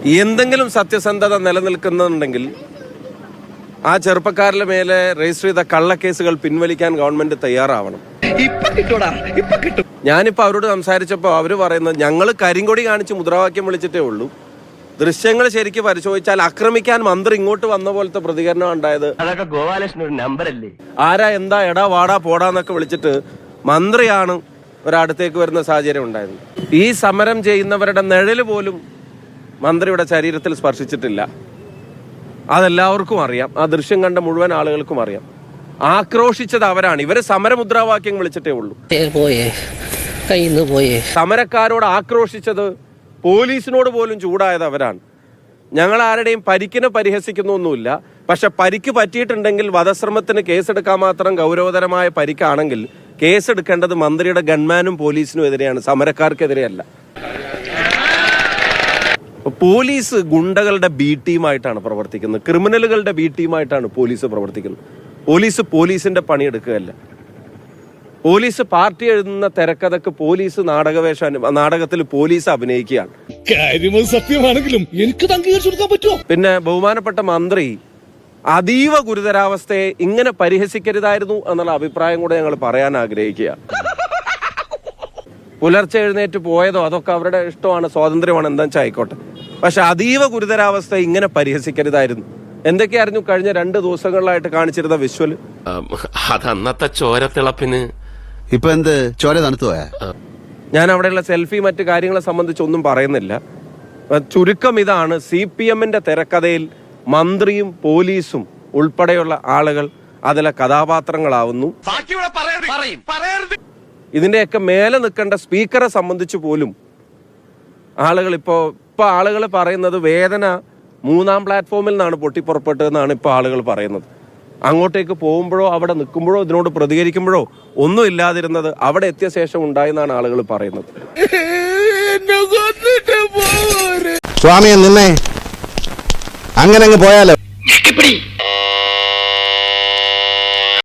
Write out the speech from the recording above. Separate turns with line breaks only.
എന്തെങ്കിലും സത്യസന്ധത നിലനിൽക്കുന്നുണ്ടെങ്കിൽ ആ ചെറുപ്പക്കാരുടെ മേലെ രജിസ്റ്റർ ചെയ്ത കള്ളക്കേസുകൾ പിൻവലിക്കാൻ ഗവൺമെന്റ് തയ്യാറാവണം. ഞാനിപ്പോ അവരോട് സംസാരിച്ചപ്പോൾ അവര് പറയുന്നത് ഞങ്ങൾ കരിങ്കൊടി കാണിച്ച് മുദ്രാവാക്യം വിളിച്ചിട്ടേ ഉള്ളൂ. ദൃശ്യങ്ങൾ ശരിക്കും പരിശോധിച്ചാൽ ആക്രമിക്കാൻ മന്ത്രി ഇങ്ങോട്ട് വന്ന പോലത്തെ പ്രതികരണം ഉണ്ടായത്.
അതൊക്കെ ഗോപാലകൃഷ്ണൻ ഒരു നമ്പറല്ലേ?
ആരാ എന്താ എടാ വാടാ പോടാന്നൊക്കെ വിളിച്ചിട്ട് മന്ത്രിയാണ് ഒരടുത്തേക്ക് വരുന്ന സാഹചര്യം ഉണ്ടായത്. ഈ സമരം ചെയ്യുന്നവരുടെ നിഴല് പോലും മന്ത്രിയുടെ ശരീരത്തിൽ സ്പർശിച്ചിട്ടില്ല. അതെല്ലാവർക്കും അറിയാം. ആ ദൃശ്യം കണ്ട മുഴുവൻ ആളുകൾക്കും അറിയാം. ആക്രോശിച്ചത് അവരാണ്. ഇവര് സമരമുദ്രാവാക്യം വിളിച്ചിട്ടേ ഉള്ളൂ. സമരക്കാരോട് ആക്രോശിച്ചത് പോലീസിനോട് പോലും ചൂടായത് അവരാണ്. ഞങ്ങൾ ആരുടെയും പരിക്കിനെ പരിഹസിക്കുന്നൊന്നുമില്ല. പക്ഷെ പരിക്ക് പറ്റിയിട്ടുണ്ടെങ്കിൽ വധശ്രമത്തിന് കേസെടുക്കാൻ മാത്രം ഗൗരവതരമായ പരിക്കാണെങ്കിൽ കേസെടുക്കേണ്ടത് മന്ത്രിയുടെ ഗൺമാനും പോലീസിനും എതിരെയാണ്, സമരക്കാർക്കെതിരെയല്ല. പോലീസ് ഗുണ്ടകളുടെ ബി ടീമായിട്ടാണ് പ്രവർത്തിക്കുന്നത്. ക്രിമിനലുകളുടെ ബി ടീമായിട്ടാണ് പോലീസ് പ്രവർത്തിക്കുന്നത്. പോലീസിന്റെ പണിയെടുക്കുകയല്ല. പോലീസ് പാർട്ടി എഴുതുന്ന തിരക്കഥക്ക് പോലീസ് നാടകത്തിൽ പോലീസ് അഭിനയിക്കുകയാണ്.
സത്യമാണെങ്കിലും എനിക്ക് അംഗീകരിച്ചു കൊടുക്കാൻ പറ്റുമോ?
പിന്നെ ബഹുമാനപ്പെട്ട മന്ത്രി അതീവ ഗുരുതരാവസ്ഥയെ ഇങ്ങനെ പരിഹസിക്കരുതായിരുന്നു എന്നുള്ള അഭിപ്രായം കൂടെ ഞങ്ങൾ പറയാൻ ആഗ്രഹിക്കുക. പുലർച്ചെ എഴുന്നേറ്റ് പോയതോ അതൊക്കെ അവരുടെ ഇഷ്ടമാണ്, സ്വാതന്ത്ര്യമാണ്, എന്താ വെച്ചാൽ ആയിക്കോട്ടെ. പക്ഷെ അതീവ ഗുരുതരാവസ്ഥ ഇങ്ങനെ പരിഹസിക്കരുതായിരുന്നു. എന്തൊക്കെയായിരുന്നു കഴിഞ്ഞ 2 ദിവസങ്ങളിലായിട്ട് കാണിച്ചിരുന്ന വിഷ്വൽ?
അതന്നത്തെ ചോരത്തിളപ്പിന്
ഇപ്പൊ എന്ത് ചോര തണുത്തു പോയാ?
ഞാൻ അവിടെയുള്ള സെൽഫി മറ്റു കാര്യങ്ങളെ സംബന്ധിച്ചൊന്നും പറയുന്നില്ല. ചുരുക്കം ഇതാണ്, CPM-ന്റെ തിരക്കഥയിൽ മന്ത്രിയും പോലീസും ഉൾപ്പെടെയുള്ള ആളുകൾ അതിലെ കഥാപാത്രങ്ങളാവുന്നു. ഇതിന്റെയൊക്കെ മേലെ നിൽക്കേണ്ട സ്പീക്കറെ സംബന്ധിച്ച് പോലും ആളുകൾ ഇപ്പൊ ആളുകൾ പറയുന്നത് വേദന 3ാം പ്ലാറ്റ്ഫോമിൽ നിന്നാണ് പൊട്ടിപ്പുറപ്പെട്ടതെന്നാണ് ഇപ്പോൾ ആളുകൾ പറയുന്നത്. അങ്ങോട്ടേക്ക് പോകുമ്പോഴോ അവിടെ നിൽക്കുമ്പോഴോ ഇതിനോട് പ്രതികരിക്കുമ്പോഴോ ഒന്നും ഇല്ലാതിരുന്നത് അവിടെ എത്തിയ ശേഷം ഉണ്ടായെന്നാണ് ആളുകൾ പറയുന്നത്.
സ്വാമിയെ നിന്നെ അങ്ങനെ അങ്ങ് പോയാലോ?